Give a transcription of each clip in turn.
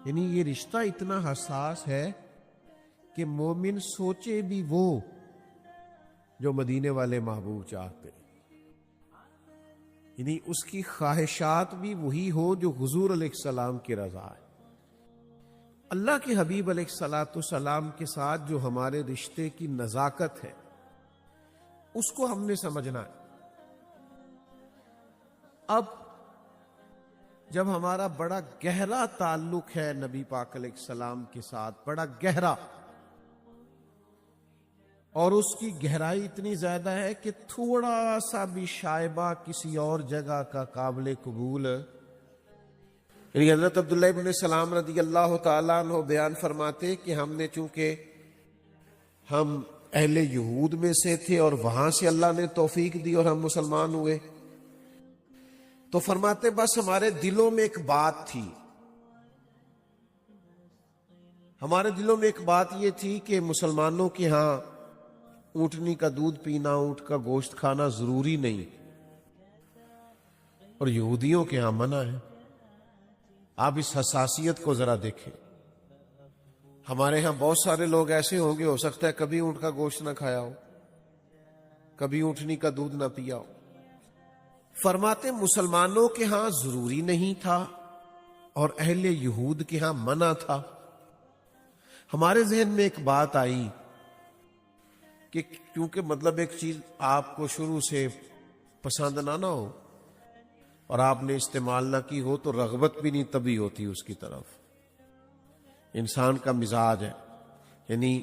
یعنی یہ رشتہ اتنا حساس ہے کہ مومن سوچے بھی وہ جو مدینے والے محبوب چاہتے ہیں، یعنی اس کی خواہشات بھی وہی ہو جو حضور علیہ السلام کی رضا ہے۔ اللہ کے حبیب علیہ الصلاۃ والسلام کے ساتھ جو ہمارے رشتے کی نزاکت ہے اس کو ہم نے سمجھنا ہے۔ اب جب ہمارا بڑا گہرا تعلق ہے نبی پاک علیہ السلام کے ساتھ، بڑا گہرا، اور اس کی گہرائی اتنی زیادہ ہے کہ تھوڑا سا بھی شائبہ کسی اور جگہ کا قابل قبول، یعنی حضرت عبداللہ ابن سلام رضی اللہ تعالیٰ عنہ بیان فرماتے کہ ہم نے چونکہ ہم اہل یہود میں سے تھے اور وہاں سے اللہ نے توفیق دی اور ہم مسلمان ہوئے، تو فرماتے بس ہمارے دلوں میں ایک بات تھی، ہمارے دلوں میں ایک بات یہ تھی کہ مسلمانوں کے ہاں اونٹنی کا دودھ پینا، اونٹ کا گوشت کھانا ضروری نہیں، اور یہودیوں کے ہاں منع ہے۔ آپ اس حساسیت کو ذرا دیکھیں، ہمارے ہاں بہت سارے لوگ ایسے ہوں گے، ہو سکتا ہے کبھی اونٹ کا گوشت نہ کھایا ہو، کبھی اونٹنی کا دودھ نہ پیا ہو۔ فرماتے مسلمانوں کے ہاں ضروری نہیں تھا اور اہل یہود کے ہاں منع تھا۔ ہمارے ذہن میں ایک بات آئی کہ کیونکہ مطلب ایک چیز آپ کو شروع سے پسند نہ ہو اور آپ نے استعمال نہ کی ہو تو رغبت بھی نہیں تبھی ہوتی اس کی طرف۔ انسان کا مزاج ہے، یعنی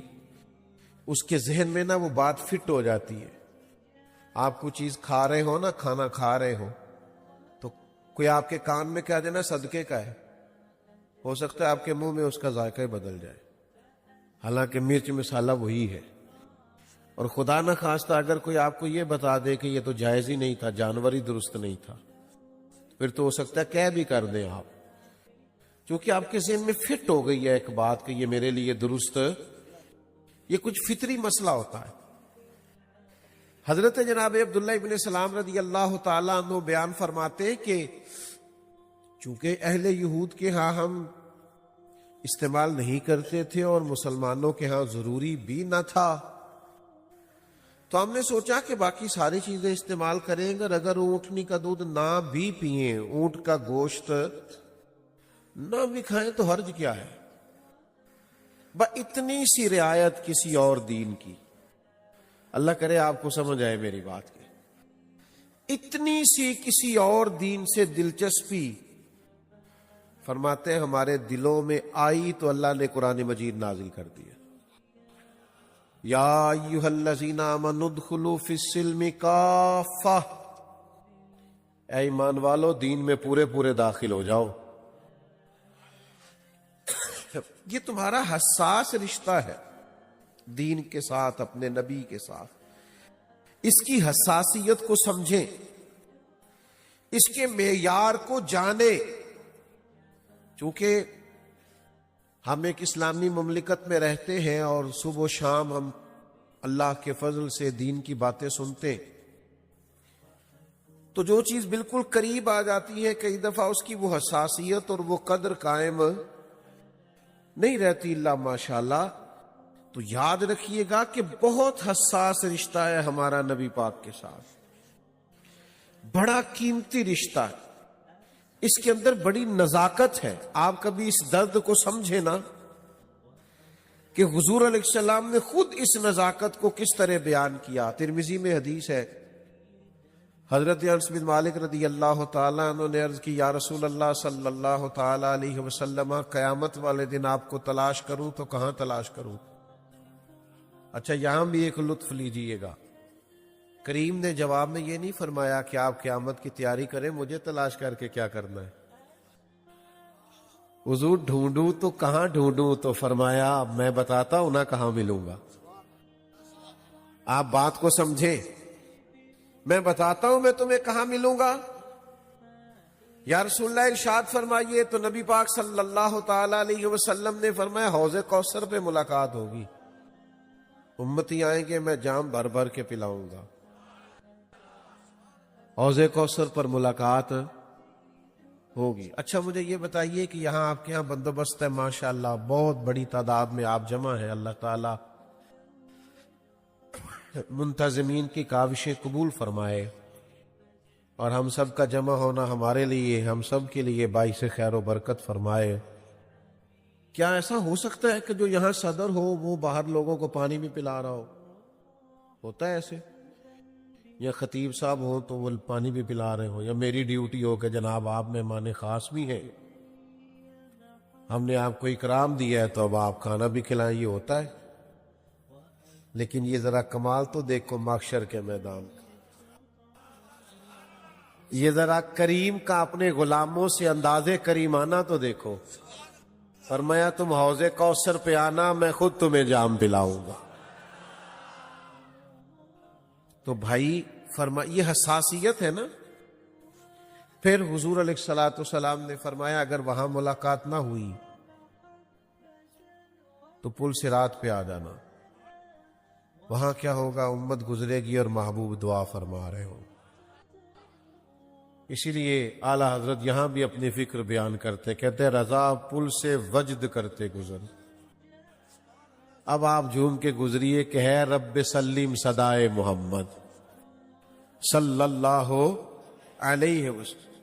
اس کے ذہن میں نا وہ بات فٹ ہو جاتی ہے۔ آپ کو چیز کھا رہے ہو نا، کھانا کھا رہے ہو، تو کوئی آپ کے کان میں کہہ دینا صدقے کا ہے، ہو سکتا ہے آپ کے منہ میں اس کا ذائقہ ہی بدل جائے، حالانکہ مرچ مسالہ وہی ہے۔ اور خدا نہ خواستہ اگر کوئی آپ کو یہ بتا دے کہ یہ تو جائز ہی نہیں تھا، جانور ہی درست نہیں تھا، پھر تو ہو سکتا ہے کہہ بھی کر دیں آپ، کیونکہ آپ کے ذہن میں فٹ ہو گئی ہے ایک بات کہ یہ میرے لیے درست، یہ کچھ فطری مسئلہ ہوتا ہے۔ حضرت جناب عبداللہ ابن سلام رضی اللہ تعالیٰ عنہ بیان فرماتے کہ چونکہ اہل یہود کے ہاں ہم استعمال نہیں کرتے تھے اور مسلمانوں کے ہاں ضروری بھی نہ تھا، تو ہم نے سوچا کہ باقی ساری چیزیں استعمال کریں گے، اگر اونٹنی کا دودھ نہ بھی پئیں، اونٹ کا گوشت نہ بھی کھائیں تو حرج کیا ہے، اتنی سی رعایت کسی اور دین کی۔ اللہ کرے آپ کو سمجھ آئے میری بات کی، اتنی سی کسی اور دین سے دلچسپی، فرماتے ہیں ہمارے دلوں میں آئی تو اللہ نے قرآن مجید نازل کر دیا، یا ایھا الذین آمنوا ادخلوا فی السلم کافہ، اے ایمان والو دین میں پورے پورے داخل ہو جاؤ۔ یہ تمہارا حساس رشتہ ہے دین کے ساتھ، اپنے نبی کے ساتھ، اس کی حساسیت کو سمجھیں، اس کے معیار کو جانیں۔ چونکہ ہم ایک اسلامی مملکت میں رہتے ہیں اور صبح و شام ہم اللہ کے فضل سے دین کی باتیں سنتے ہیں، تو جو چیز بالکل قریب آ جاتی ہے کئی دفعہ اس کی وہ حساسیت اور وہ قدر قائم نہیں رہتی الا ماشاءاللہ۔ تو یاد رکھیے گا کہ بہت حساس رشتہ ہے ہمارا نبی پاک کے ساتھ، بڑا قیمتی رشتہ ہے، اس کے اندر بڑی نزاکت ہے۔ آپ کبھی اس درد کو سمجھے نا کہ حضور علیہ السلام نے خود اس نزاکت کو کس طرح بیان کیا۔ ترمذی میں حدیث ہے، حضرت انس بن مالک رضی اللہ تعالیٰ عنہ نے عرض کی، یا رسول اللہ صلی اللہ تعالیٰ علیہ وسلم، قیامت والے دن آپ کو تلاش کروں تو کہاں تلاش کروں؟ اچھا یہاں بھی ایک لطف لیجئے گا، کریم نے جواب میں یہ نہیں فرمایا کہ آپ قیامت کی تیاری کریں، مجھے تلاش کر کے کیا کرنا ہے، حضور ڈھونڈوں تو کہاں ڈھونڈوں، تو فرمایا میں بتاتا ہوں نا کہاں ملوں گا۔ آپ بات کو سمجھیں، میں بتاتا ہوں میں تمہیں کہاں ملوں گا۔ یا رسول اللہ ارشاد فرمائیے، تو نبی پاک صلی اللہ تعالی علیہ وسلم نے فرمایا حوض کوثر پہ ملاقات ہوگی، امتی آئیں گے میں جام بھر بھر کے پلاؤں گا۔ حوض کوثر پر ملاقات ہوگی۔ اچھا مجھے یہ بتائیے کہ یہاں آپ کے یہاں بندوبست ہے ماشاءاللہ، بہت بڑی تعداد میں آپ جمع ہیں، اللہ تعالیٰ منتظمین کی کاوشیں قبول فرمائے، اور ہم سب کا جمع ہونا ہمارے لیے، ہم سب کے لیے باعث خیر و برکت فرمائے۔ کیا ایسا ہو سکتا ہے کہ جو یہاں صدر ہو وہ باہر لوگوں کو پانی بھی پلا رہا ہو؟ ہوتا ہے ایسے؟ یا خطیب صاحب ہو تو وہ پانی بھی پلا رہے ہو، یا میری ڈیوٹی ہو کہ جناب آپ مہمان خاص بھی ہیں، ہم نے آپ کو اکرام دیا ہے تو اب آپ کھانا بھی کھلائیں، یہ ہوتا ہے؟ لیکن یہ ذرا کمال تو دیکھو محشر کے میدان کا، یہ ذرا کریم کا اپنے غلاموں سے انداز کریمانہ تو دیکھو۔ فرمایا تم حوض کوثر پہ آنا، میں خود تمہیں جام پلاؤں گا۔ تو بھائی یہ حساسیت ہے نا۔ پھر حضور علیہ الصلوۃ والسلام نے فرمایا اگر وہاں ملاقات نہ ہوئی تو پل صراط پہ آ جانا، وہاں کیا ہوگا؟ امت گزرے گی اور محبوب دعا فرما رہے ہوں۔ اسی لیے اعلیٰ حضرت یہاں بھی اپنی فکر بیان کرتے، کہتے رضا پل سے وجد کرتے گزر۔ اب آپ جھوم کے گزریے کہ ہے رب سلیم صدائے محمد صلی اللہ علیہ وسلم۔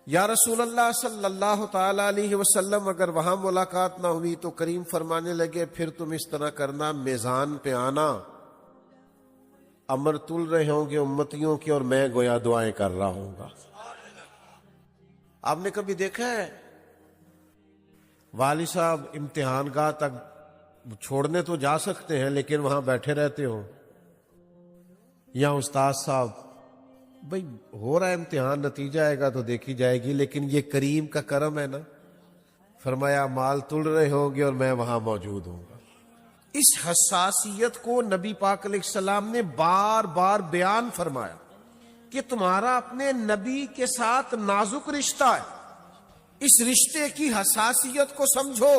یا رسول اللہ صلی اللہ تعالی علیہ وسلم، اگر وہاں ملاقات نہ ہوئی تو کریم فرمانے لگے پھر تم اس طرح کرنا، میزان پہ آنا، امر تل رہے ہوں گے امتیوں کے اور میں گویا دعائیں کر رہا ہوں گا۔ آپ نے کبھی دیکھا ہے والد صاحب امتحان گاہ تک چھوڑنے تو جا سکتے ہیں لیکن وہاں بیٹھے رہتے ہوں، یا استاد صاحب بھئی ہو رہا ہے امتحان، نتیجہ آئے گا تو دیکھی جائے گی، لیکن یہ کریم کا کرم ہے نا، فرمایا مال تل رہے ہوں گے اور میں وہاں موجود ہوں گا۔ اس حساسیت کو نبی پاک علیہ السلام نے بار بار بیان فرمایا کہ تمہارا اپنے نبی کے ساتھ نازک رشتہ ہے، اس رشتے کی حساسیت کو سمجھو۔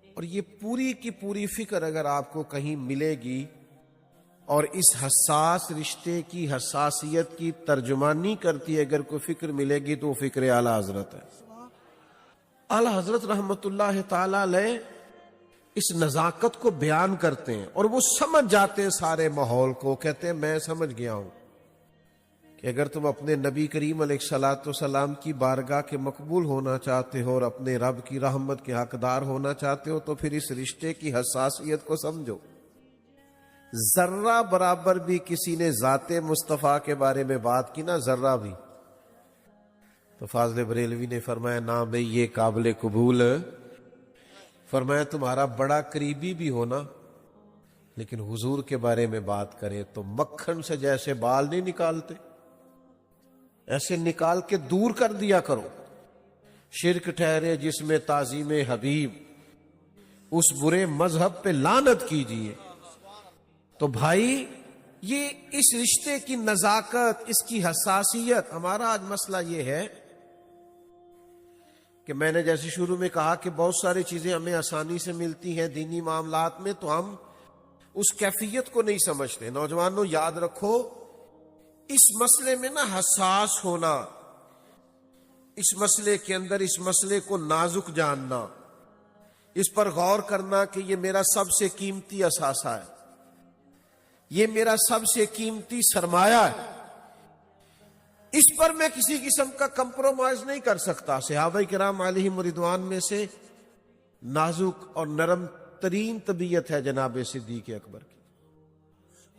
اور یہ پوری کی پوری فکر اگر آپ کو کہیں ملے گی اور اس حساس رشتے کی حساسیت کی ترجمانی کرتی ہے اگر کوئی فکر ملے گی تو وہ فکر اعلیٰ حضرت ہے۔ اعلیٰ حضرت رحمت اللہ تعالی علیہ اس نزاکت کو بیان کرتے ہیں اور وہ سمجھ جاتے ہیں سارے ماحول کو، کہتے ہیں میں سمجھ گیا ہوں کہ اگر تم اپنے نبی کریم علیہ الصلوۃ والسلام کی بارگاہ کے مقبول ہونا چاہتے ہو اور اپنے رب کی رحمت کے حقدار ہونا چاہتے ہو تو پھر اس رشتے کی حساسیت کو سمجھو۔ ذرہ برابر بھی کسی نے ذات مصطفیٰ کے بارے میں بات کی نا، ذرہ بھی، تو فاضل بریلوی نے فرمایا نہ بھئی یہ قابل قبول، فرمایا تمہارا بڑا قریبی بھی ہونا لیکن حضور کے بارے میں بات کرے تو مکھن سے جیسے بال نہیں نکالتے ایسے نکال کے دور کر دیا کرو۔ شرک ٹھہرے جس میں تعظیم حبیب، اس برے مذہب پہ لعنت کیجیے۔ تو بھائی یہ اس رشتے کی نزاکت، اس کی حساسیت، ہمارا آج مسئلہ یہ ہے کہ میں نے جیسے شروع میں کہا کہ بہت ساری چیزیں ہمیں آسانی سے ملتی ہیں دینی معاملات میں، تو ہم اس کیفیت کو نہیں سمجھتے۔ نوجوانوں یاد رکھو، اس مسئلے میں نا حساس ہونا، اس مسئلے کے اندر اس مسئلے کو نازک جاننا، اس پر غور کرنا کہ یہ میرا سب سے قیمتی اثاثہ ہے، یہ میرا سب سے قیمتی سرمایہ ہے، اس پر میں کسی قسم کا کمپرومائز نہیں کر سکتا۔ صحابہ کرام علیہم رضوان میں سے نازک اور نرم ترین طبیعت ہے جناب صدیق اکبر کی۔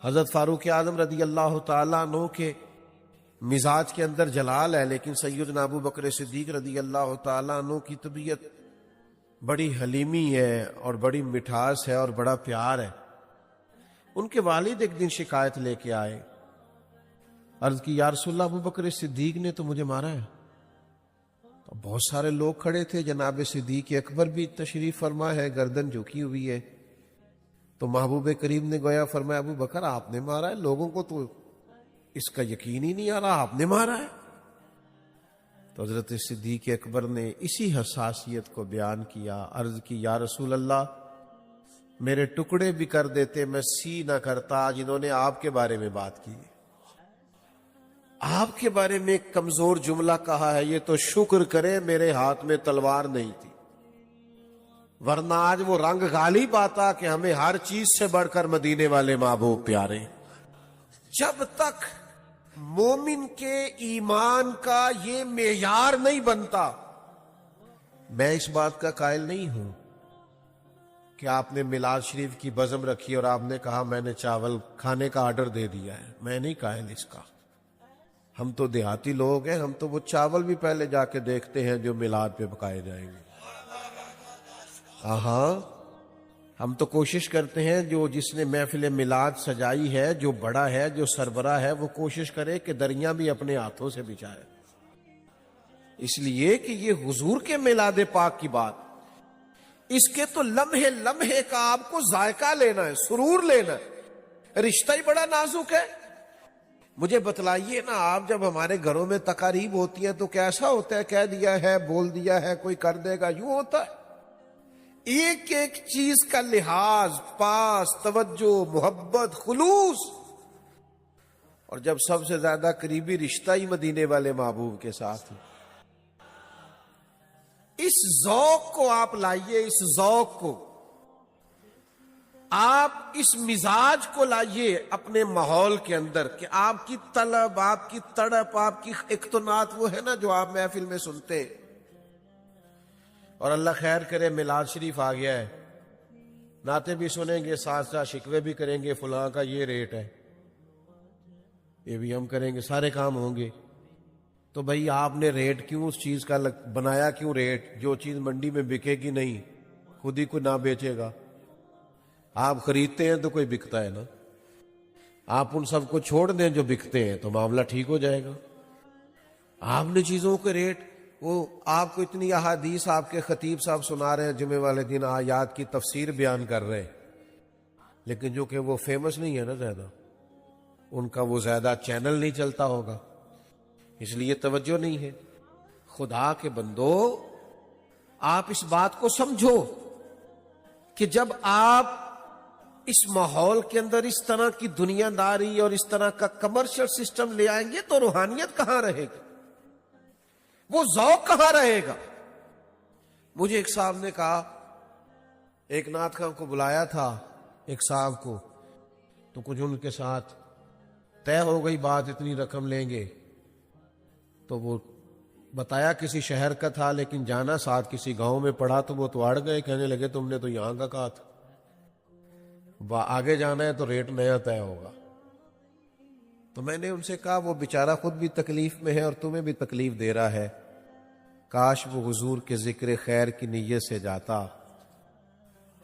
حضرت فاروق اعظم رضی اللہ تعالیٰ عنہ کے مزاج کے اندر جلال ہے، لیکن سیدنا ابو بکر صدیق رضی اللہ تعالیٰ عنہ کی طبیعت بڑی حلیمی ہے اور بڑی مٹھاس ہے اور بڑا پیار ہے۔ ان کے والد ایک دن شکایت لے کے آئے، عرض کی یا رسول اللہ ابو بکر صدیق نے تو مجھے مارا ہے۔ تو بہت سارے لوگ کھڑے تھے، جناب صدیق اکبر بھی تشریف فرما ہے، گردن جھکی ہوئی ہے۔ تو محبوب کریم نے گویا فرمایا ابو بکر آپ نے مارا ہے، لوگوں کو تو اس کا یقین ہی نہیں آ رہا آپ نے مارا ہے۔ تو حضرت صدیق اکبر نے اسی حساسیت کو بیان کیا، عرض کی یا رسول اللہ میرے ٹکڑے بھی کر دیتے میں سی نہ کرتا جنہوں نے آپ کے بارے میں بات کی۔ آپ کے بارے میں ایک کمزور جملہ کہا ہے، یہ تو شکر کرے میرے ہاتھ میں تلوار نہیں تھی، ورنہ آج وہ رنگ غالب آتا کہ ہمیں ہر چیز سے بڑھ کر مدینے والے محبوب پیارے۔ جب تک مومن کے ایمان کا یہ معیار نہیں بنتا، میں اس بات کا قائل نہیں ہوں کہ آپ نے میلاد شریف کی بزم رکھی اور آپ نے کہا میں نے چاول کھانے کا آرڈر دے دیا ہے، میں نہیں قائل اس کا۔ ہم تو دیہاتی لوگ ہیں، ہم تو وہ چاول بھی پہلے جا کے دیکھتے ہیں جو میلاد پہ پکائے جائیں گے۔ ہاں، ہم تو کوشش کرتے ہیں جو جس نے محفل میلاد سجائی ہے، جو بڑا ہے، جو سربراہ ہے، وہ کوشش کرے کہ دریاں بھی اپنے ہاتھوں سے بچھائے، اس لیے کہ یہ حضور کے میلاد پاک کی بات، اس کے تو لمحے لمحے کا آپ کو ذائقہ لینا ہے، سرور لینا ہے۔ رشتہ ہی بڑا نازک ہے۔ مجھے بتلائیے نا، آپ جب ہمارے گھروں میں تقاریب ہوتی ہیں تو کیسا ہوتا ہے؟ کہہ دیا ہے، بول دیا ہے، کوئی کر دے گا، یوں ہوتا ہے؟ ایک ایک چیز کا لحاظ، پاس، توجہ، محبت، خلوص، اور جب سب سے زیادہ قریبی رشتہ ہی مدینے والے محبوب کے ساتھ ہے۔ اس ذوق کو آپ لائیے، اس ذوق کو آپ، اس مزاج کو لائیے اپنے ماحول کے اندر کہ آپ کی طلب، آپ کی تڑپ، آپ کی اقتناط وہ ہے نا جو آپ محفل میں سنتے ہیں۔ اور اللہ خیر کرے میلاد شریف آ گیا ہے، نعتیں بھی سنیں گے، ساتھ ساتھ شکوے بھی کریں گے، فلاں کا یہ ریٹ ہے، یہ بھی ہم کریں گے، سارے کام ہوں گے۔ تو بھائی آپ نے ریٹ کیوں اس چیز کا بنایا، کیوں ریٹ؟ جو چیز منڈی میں بکے گی نہیں، خود ہی کوئی نہ بیچے گا۔ آپ خریدتے ہیں تو کوئی بکتا ہے نا، آپ ان سب کو چھوڑ دیں جو بکتے ہیں تو معاملہ ٹھیک ہو جائے گا۔ آپ نے چیزوں کے ریٹ، وہ آپ کو اتنی احادیث آپ کے خطیب صاحب سنا رہے ہیں، جمعے والے دن آیات کی تفسیر بیان کر رہے ہیں، لیکن جو کہ وہ فیمس نہیں ہے نا زیادہ، ان کا وہ زیادہ چینل نہیں چلتا ہوگا، اس لیے توجہ نہیں ہے۔ خدا کے بندو، آپ اس بات کو سمجھو کہ جب آپ اس ماحول کے اندر اس طرح کی دنیا داری اور اس طرح کا کمرشل سسٹم لے آئیں گے تو روحانیت کہاں رہے گی؟ وہ ذوق کہاں رہے گا؟ مجھے ایک صاحب نے کہا، ایک نعت خواں کو بلایا تھا ایک صاحب کو، تو کچھ ان کے ساتھ طے ہو گئی بات، اتنی رقم لیں گے، تو وہ بتایا کسی شہر کا تھا لیکن جانا ساتھ کسی گاؤں میں پڑا، تو وہ تو اڑ گئے، کہنے لگے تم نے تو یہاں کا کہا تھا، آگے جانا ہے تو ریٹ نیا طے ہوگا۔ تو میں نے ان سے کہا وہ بیچارہ خود بھی تکلیف میں ہے اور تمہیں بھی تکلیف دے رہا ہے، کاش وہ حضور کے ذکر خیر کی نیت سے جاتا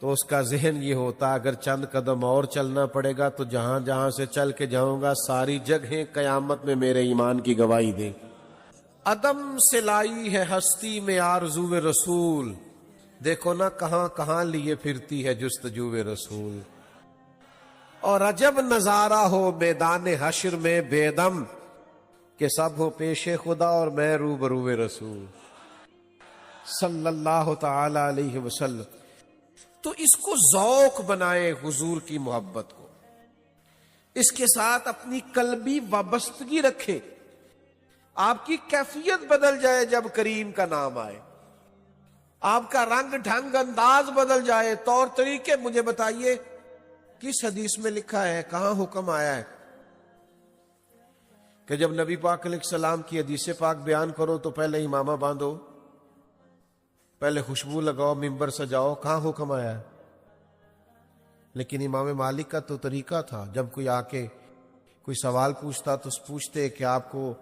تو اس کا ذہن یہ ہوتا، اگر چند قدم اور چلنا پڑے گا تو جہاں جہاں سے چل کے جاؤں گا ساری جگہیں قیامت میں میرے ایمان کی گواہی دیں۔ عدم سے لائی ہے ہستی میں آرزو رسول، دیکھو نا کہاں کہاں لیے پھرتی ہے جستجو رسول۔ اور عجب نظارہ ہو میدان حشر میں بے دم، کہ سب ہو پیش خدا اور میں روبرو رسول صلی اللہ تعالی علیہ وسلم۔ تو اس کو ذوق بنائے حضور کی محبت کو، اس کے ساتھ اپنی قلبی وابستگی رکھے، آپ کی کیفیت بدل جائے جب کریم کا نام آئے، آپ کا رنگ ڈھنگ انداز بدل جائے، طور طریقے۔ مجھے بتائیے کس حدیث میں لکھا ہے، کہاں حکم آیا ہے کہ جب نبی پاک علیہ السلام کی حدیث پاک بیان کرو تو پہلے امامہ باندھو، پہلے خوشبو لگاؤ، ممبر سجاؤ؟ کہاں حکم آیا ہے؟ لیکن امام مالک کا تو طریقہ تھا، جب کوئی آ کے کوئی سوال پوچھتا تو پوچھتے کہ آپ کو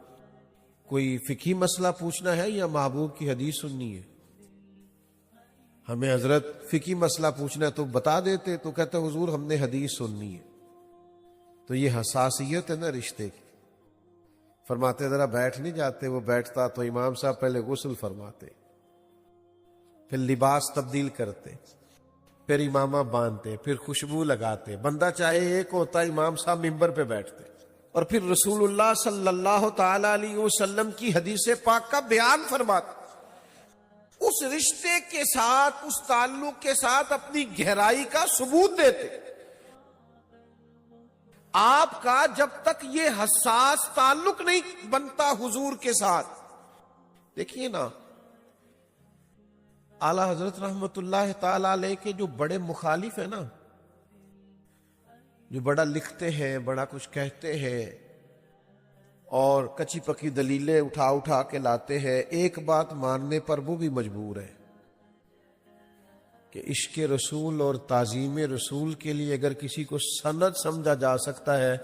کوئی فقہی مسئلہ پوچھنا ہے یا محبوب کی حدیث سننی ہے؟ ہمیں حضرت فقہی مسئلہ پوچھنا ہے تو بتا دیتے، تو کہتے حضور ہم نے حدیث سننی ہے۔ تو یہ حساسیت ہے نا رشتے کی۔ فرماتے ذرا بیٹھ نہیں جاتے؟ وہ بیٹھتا تو امام صاحب پہلے غسل فرماتے، پھر لباس تبدیل کرتے، پھر امامہ باندھتے، پھر خوشبو لگاتے، بندہ چاہے ایک ہوتا، امام صاحب ممبر پہ بیٹھتے، اور پھر رسول اللہ صلی اللہ تعالی علیہ وسلم کی حدیث پاک کا بیان فرماتے، اس رشتے کے ساتھ، اس تعلق کے ساتھ اپنی گہرائی کا ثبوت دیتے۔ آپ کا جب تک یہ حساس تعلق نہیں بنتا حضور کے ساتھ. دیکھیے نا، اعلی حضرت رحمت اللہ تعالی علیہ کے جو بڑے مخالف ہیں نا، جو بڑا لکھتے ہیں، بڑا کچھ کہتے ہیں اور کچی پکی دلیلیں اٹھا اٹھا کے لاتے ہیں، ایک بات ماننے پر وہ بھی مجبور ہے کہ عشق رسول اور تعظیم رسول کے لیے اگر کسی کو سند سمجھا جا سکتا ہے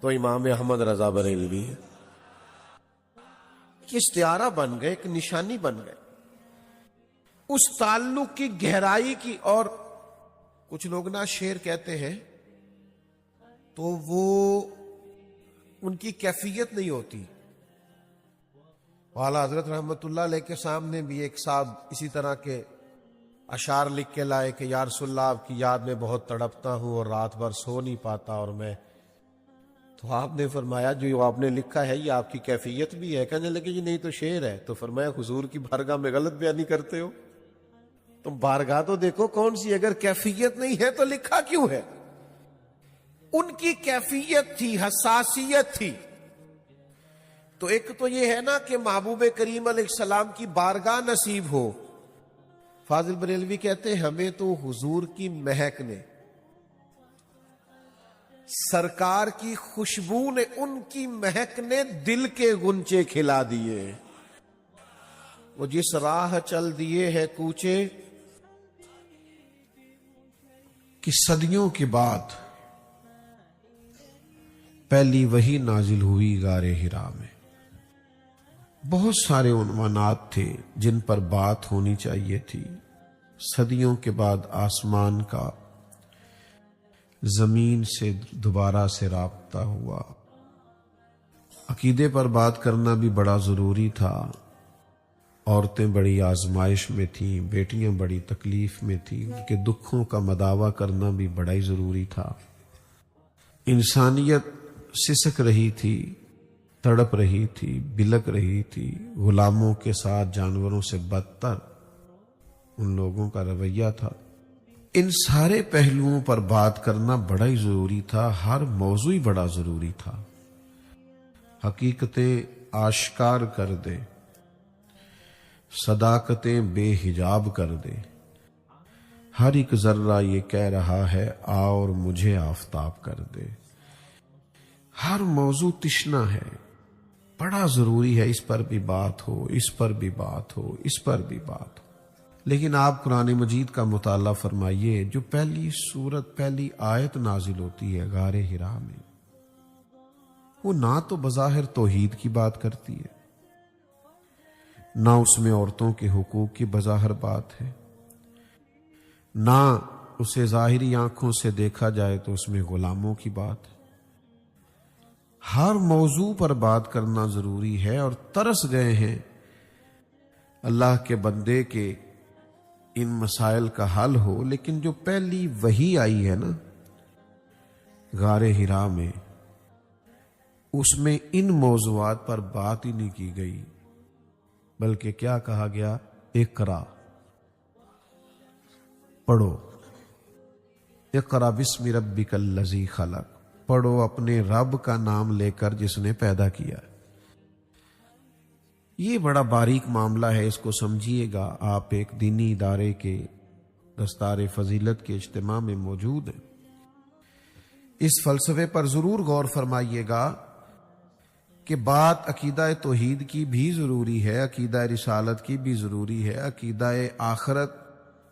تو امام احمد رضا بریلوی ہے. یہ استعارہ بن گئے، ایک نشانی بن گئے اس تعلق کی گہرائی کی. اور کچھ لوگ نا شعر کہتے ہیں تو وہ ان کی کیفیت نہیں ہوتی. اعلیٰ حضرت رحمت اللہ علیہ کے سامنے بھی ایک صاحب اسی طرح کے اشعار لکھ کے لائے کہ یا رسول اللہ آپ کی یاد میں بہت تڑپتا ہوں اور رات بھر سو نہیں پاتا. اور میں تو آپ نے فرمایا جو آپ نے لکھا ہے یہ آپ کی کیفیت بھی ہے. کہنے لگے جی نہیں تو شعر ہے. تو فرمایا حضور کی بارگاہ میں غلط بیانی کرتے ہو. تم بارگاہ تو دیکھو کون سی، اگر کیفیت نہیں ہے تو لکھا کیوں ہے؟ ان کی کیفیت تھی، حساسیت تھی. تو ایک تو یہ ہے نا کہ محبوب کریم علیہ السلام کی بارگاہ نصیب ہو. فاضل بریلوی کہتے ہیں ہمیں تو حضور کی مہک نے، سرکار کی خوشبو نے، ان کی مہک نے دل کے غنچے کھلا دیے. وہ جس راہ چل دیے ہے کوچے کہ صدیوں کے بعد پہلی وہی نازل ہوئی غار حرا میں. بہت سارے عنوانات تھے جن پر بات ہونی چاہیے تھی. صدیوں کے بعد آسمان کا زمین سے دوبارہ سے رابطہ ہوا. عقیدے پر بات کرنا بھی بڑا ضروری تھا. عورتیں بڑی آزمائش میں تھیں، بیٹیاں بڑی تکلیف میں تھیں، ان کے دکھوں کا مداوع کرنا بھی بڑا ہی ضروری تھا. انسانیت سسک رہی تھی، تڑپ رہی تھی، بلک رہی تھی. غلاموں کے ساتھ جانوروں سے بدتر ان لوگوں کا رویہ تھا. ان سارے پہلوؤں پر بات کرنا بڑا ہی ضروری تھا. ہر موضوع بڑا ضروری تھا. حقیقتیں آشکار کر دے، صداقتیں بے حجاب کر دے. ہر ایک ذرہ یہ کہہ رہا ہے آ اور مجھے آفتاب کر دے. ہر موضوع تشنا ہے، بڑا ضروری ہے اس پر بھی بات ہو، اس پر بھی بات ہو، اس پر بھی بات ہو. لیکن آپ قرآن مجید کا مطالعہ فرمائیے، جو پہلی سورت، پہلی آیت نازل ہوتی ہے غار حرا میں، وہ نہ تو بظاہر توحید کی بات کرتی ہے، نہ اس میں عورتوں کے حقوق کی بظاہر بات ہے، نہ اسے ظاہری آنکھوں سے دیکھا جائے تو اس میں غلاموں کی بات ہے. ہر موضوع پر بات کرنا ضروری ہے. اور ترس گئے ہیں اللہ کے بندے کے ان مسائل کا حل ہو. لیکن جو پہلی وحی آئی ہے نا غار حرا میں، اس میں ان موضوعات پر بات ہی نہیں کی گئی، بلکہ کیا کہا گیا؟ اقرا، پڑھو. اقرا بسم ربک الذی خلق، پڑھو اپنے رب کا نام لے کر جس نے پیدا کیا. یہ بڑا باریک معاملہ ہے، اس کو سمجھیے گا. آپ ایک دینی ادارے کے دستار فضیلت کے اجتماع میں موجود ہیں. اس فلسفے پر ضرور غور فرمائیے گا کہ بات عقیدہ توحید کی بھی ضروری ہے، عقیدہ رسالت کی بھی ضروری ہے، عقیدہ آخرت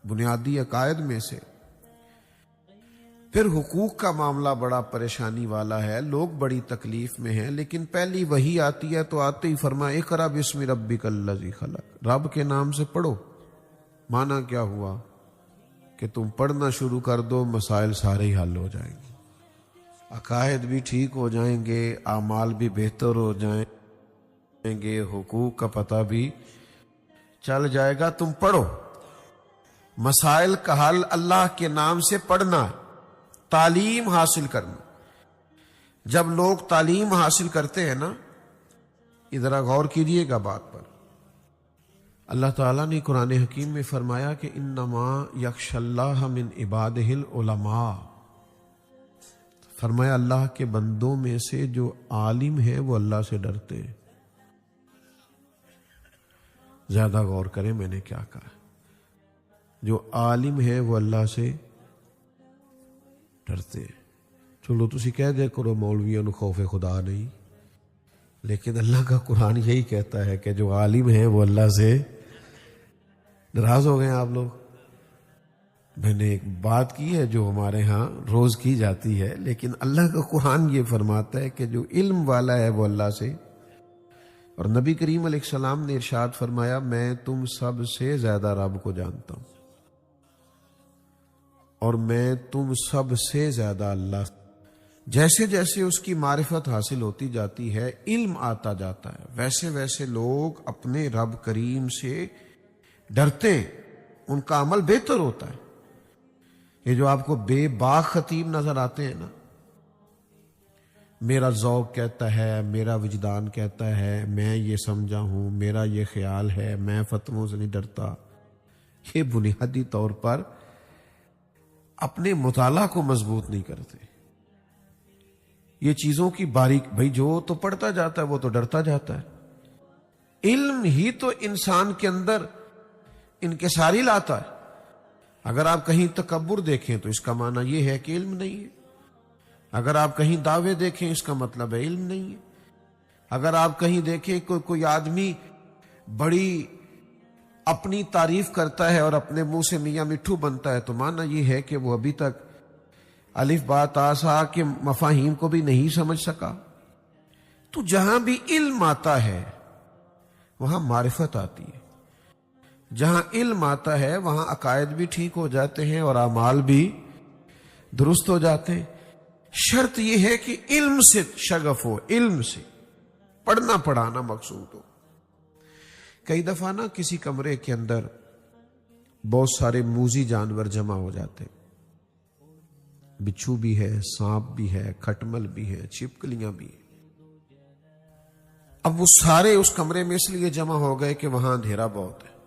بنیادی عقائد میں سے. پھر حقوق کا معاملہ بڑا پریشانی والا ہے، لوگ بڑی تکلیف میں ہیں. لیکن پہلی وحی آتی ہے تو آتے ہی فرمایا اقرا بسم ربک الذی خلق، رب کے نام سے پڑھو. معنی کیا ہوا؟ کہ تم پڑھنا شروع کر دو، مسائل سارے ہی حل ہو جائیں گے، عقائد بھی ٹھیک ہو جائیں گے، اعمال بھی بہتر ہو جائیں گے، حقوق کا پتہ بھی چل جائے گا. تم پڑھو. مسائل کا حل اللہ کے نام سے پڑھنا ہے، تعلیم حاصل کرنا. جب لوگ تعلیم حاصل کرتے ہیں نا، ذرا غور کیجیے گا بات پر. اللہ تعالیٰ نے قرآن حکیم میں فرمایا کہ انما یخشی اللہ من عبادہ العلماء. فرمایا اللہ کے بندوں میں سے جو عالم ہے وہ اللہ سے ڈرتے ہیں. زیادہ غور کریں میں نے کیا کہا. جو عالم ہے وہ اللہ سے ڈرتے ہیں. چلو تسی کہہ دے کرو مولویوں نو خوف خدا نہیں، لیکن اللہ کا قرآن یہی کہتا ہے کہ جو عالم ہے وہ اللہ سے ناراض ہو گئے. آپ لوگ، میں نے ایک بات کی ہے جو ہمارے ہاں روز کی جاتی ہے، لیکن اللہ کا قرآن یہ فرماتا ہے کہ جو علم والا ہے وہ اللہ سے. اور نبی کریم علیہ السلام نے ارشاد فرمایا میں تم سب سے زیادہ رب کو جانتا ہوں اور میں تم سب سے زیادہ اللہ. جیسے جیسے اس کی معرفت حاصل ہوتی جاتی ہے، علم آتا جاتا ہے، ویسے ویسے لوگ اپنے رب کریم سے ڈرتے ہیں، ان کا عمل بہتر ہوتا ہے. یہ جو آپ کو بے باک خطیب نظر آتے ہیں نا، میرا ذوق کہتا ہے، میرا وجدان کہتا ہے، میں یہ سمجھا ہوں، میرا یہ خیال ہے، میں فتووں سے نہیں ڈرتا، یہ بنیادی طور پر اپنے مطالعہ کو مضبوط نہیں کرتے. یہ چیزوں کی باریک، بھائی جو تو پڑھتا جاتا ہے وہ تو ڈرتا جاتا ہے. علم ہی تو انسان کے اندر انکساری لاتا ہے. اگر آپ کہیں تکبر دیکھیں تو اس کا معنی یہ ہے کہ علم نہیں ہے. اگر آپ کہیں دعوے دیکھیں اس کا مطلب ہے علم نہیں ہے. اگر آپ کہیں دیکھیں کوئی آدمی بڑی اپنی تعریف کرتا ہے اور اپنے منہ سے میاں مٹھو بنتا ہے تو معنی یہ ہے کہ وہ ابھی تک الف با تا سا کے مفاہیم کو بھی نہیں سمجھ سکا. تو جہاں بھی علم آتا ہے وہاں معرفت آتی ہے. جہاں علم آتا ہے وہاں عقائد بھی ٹھیک ہو جاتے ہیں اور اعمال بھی درست ہو جاتے ہیں. شرط یہ ہے کہ علم سے شغف ہو، علم سے پڑھنا پڑھانا مقصود ہو. کئی دفعہ نا کسی کمرے کے اندر بہت سارے موذی جانور جمع ہو جاتے ہیں. بچھو بھی ہے، سانپ بھی ہے، کھٹمل بھی ہے، چھپکلیاں بھی ہیں. اب وہ سارے اس کمرے میں اس لیے جمع ہو گئے کہ وہاں اندھیرا بہت ہے.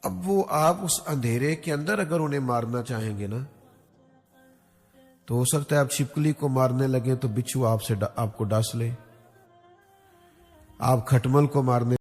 اب وہ آپ اس اندھیرے کے اندر اگر انہیں مارنا چاہیں گے نا تو ہو سکتا ہے آپ چھپکلی کو مارنے لگے تو بچھو آپ کو ڈس لے. آپ کھٹمل کو مارنے